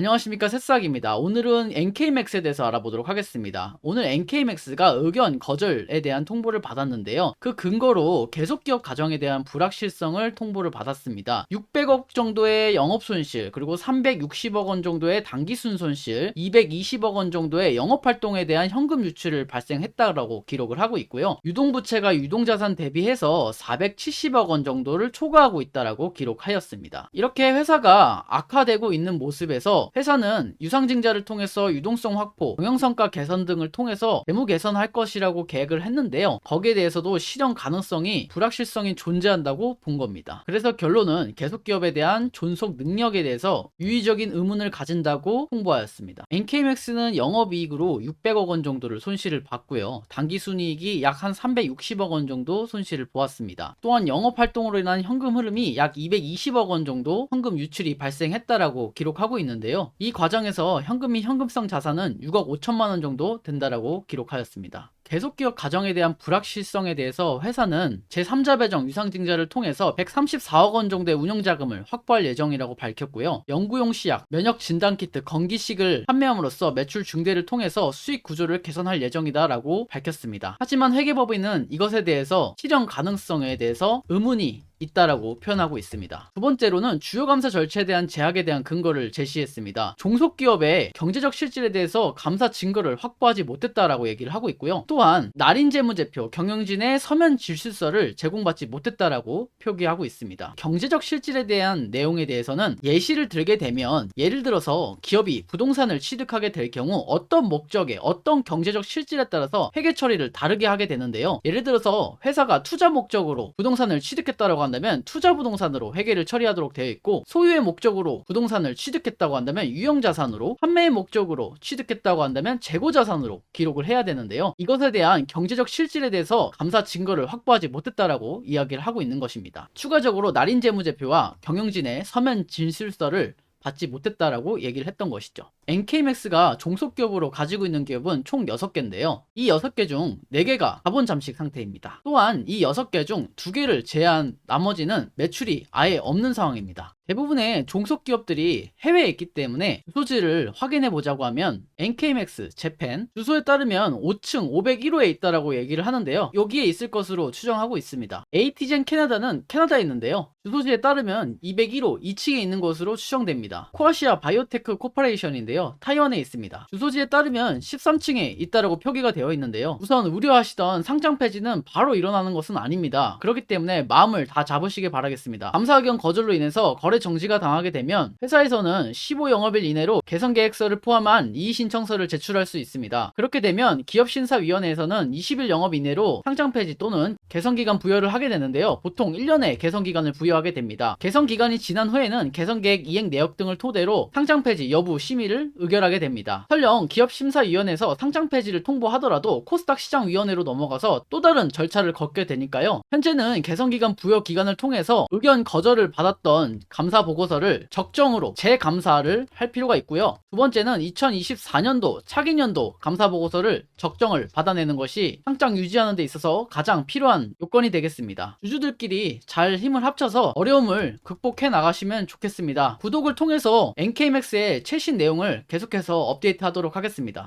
안녕하십니까, 새싹입니다. 오늘은 NK맥스에 대해서 알아보도록 하겠습니다. 오늘 NK맥스가 의견 거절에 대한 통보를 받았는데요. 그 근거로 계속기업 가정에 대한 불확실성을 통보를 받았습니다. 600억 정도의 영업손실, 그리고 360억 원 정도의 단기순 손실, 220억 원 정도의 영업활동에 대한 현금 유출을 발생했다라고 기록을 하고 있고요. 유동부채가 유동자산 대비해서 470억 원 정도를 초과하고 있다라고 기록하였습니다. 이렇게 회사가 악화되고 있는 모습에서 회사는 유상증자를 통해서 유동성 확보, 경영성과 개선 등을 통해서 재무 개선할 것이라고 계획을 했는데요. 거기에 대해서도 실현 가능성이 불확실성이 존재한다고 본 겁니다. 그래서 결론은 계속기업에 대한 존속 능력에 대해서 유의적인 의문을 가진다고 홍보하였습니다. NK맥스는 영업이익으로 600억 원 정도를 손실을 봤고요. 당기순이익이 약 한 360억 원 정도 손실을 보았습니다. 또한 영업활동으로 인한 현금 흐름이 약 220억 원 정도 현금 유출이 발생했다라고 기록하고 있는데요. 이 과정에서 현금 및 현금성 자산은 6억 5천만 원 정도 된다라고 기록하였습니다. 계속기업 가정에 대한 불확실성에 대해서 회사는 제3자 배정 유상증자를 통해서 134억 원 정도의 운영자금을 확보할 예정이라고 밝혔고요. 연구용 시약, 면역 진단키트, 건기식을 판매함으로써 매출 증대를 통해서 수익 구조를 개선할 예정이다라고 밝혔습니다. 하지만 회계법인은 이것에 대해서 실현 가능성에 대해서 의문이 있다라고 표현하고 있습니다. 두 번째로는 주요 감사 절차에 대한 제약에 대한 근거를 제시했습니다. 종속기업의 경제적 실질에 대해서 감사 증거를 확보하지 못했다라고 얘기를 하고 있고요. 또한 날인 재무제표, 경영진의 서면 질실서를 제공받지 못했다라고 표기하고 있습니다. 경제적 실질에 대한 내용에 대해서는 예시를 들게 되면, 예를 들어서 기업이 부동산을 취득하게 될 경우 어떤 목적에 어떤 경제적 실질에 따라서 회계 처리를 다르게 하게 되는데요. 예를 들어서 회사가 투자 목적으로 부동산을 취득했다라고 한다면 투자 부동산으로 회계를 처리하도록 되어 있고, 소유의 목적으로 부동산을 취득했다고 한다면 유형자산으로, 판매의 목적으로 취득했다고 한다면 재고자산으로 기록을 해야 되는데요. 이것에 대한 경제적 실질에 대해서 감사 증거를 확보하지 못했다라고 이야기를 하고 있는 것입니다. 추가적으로 날인 재무제표와 경영진의 서면 진술서를 받지 못했다라고 얘기를 했던 것이죠. NK맥스가 종속기업으로 가지고 있는 기업은 총 6개인데요. 이 6개 중 4개가 자본 잠식 상태입니다. 또한 이 6개 중 2개를 제외한 나머지는 매출이 아예 없는 상황입니다. 대부분의 종속기업들이 해외에 있기 때문에 주소지를 확인해 보자고 하면 NK맥스 재팬 주소에 따르면 5층 501호에 있다라고 얘기를 하는데요. 여기에 있을 것으로 추정하고 있습니다. 에이티젠 캐나다는 캐나다에 있는데요. 주소지에 따르면 201호 2층에 있는 것으로 추정됩니다. 코아시아 바이오테크 코퍼레이션인데요. 타이완에 있습니다. 주소지에 따르면 13층에 있다라고 표기가 되어 있는데요. 우선 우려하시던 상장 폐지는 바로 일어나는 것은 아닙니다. 그렇기 때문에 마음을 다 잡으시길 바라겠습니다. 감사 의견 거절로 인해서 거래 정지가 당하게 되면 회사에서는 15영업일 이내로 개선계획서를 포함한 이의신청서를 제출할 수 있습니다. 그렇게 되면 기업심사위원회에서는 20일 영업 이내로 상장 폐지 또는 개선기간 부여를 하게 되는데요. 보통 1년의 개선기간을 부여하게 됩니다. 개선기간이 지난 후에는 개선계획 이행 내역 등을 토대로 상장 폐지 여부 심의를 의결하게 됩니다. 설령 기업심사위원회에서 상장 폐지를 통보하더라도 코스닥 시장위원회로 넘어가서 또 다른 절차를 걷게 되니까요. 현재는 개선기간 부여 기간을 통해서 의견 거절을 받았던 감사 보고서를 적정으로 재감사를 할 필요가 있고요. 두 번째는 2024년도 차기년도 감사 보고서를 적정을 받아내는 것이 상장 유지하는 데 있어서 가장 필요한 요건이 되겠습니다. 주주들끼리 잘 힘을 합쳐서 어려움을 극복해 나가시면 좋겠습니다. 구독을 통해서 NK맥스의 최신 내용을 계속해서 업데이트 하도록 하겠습니다.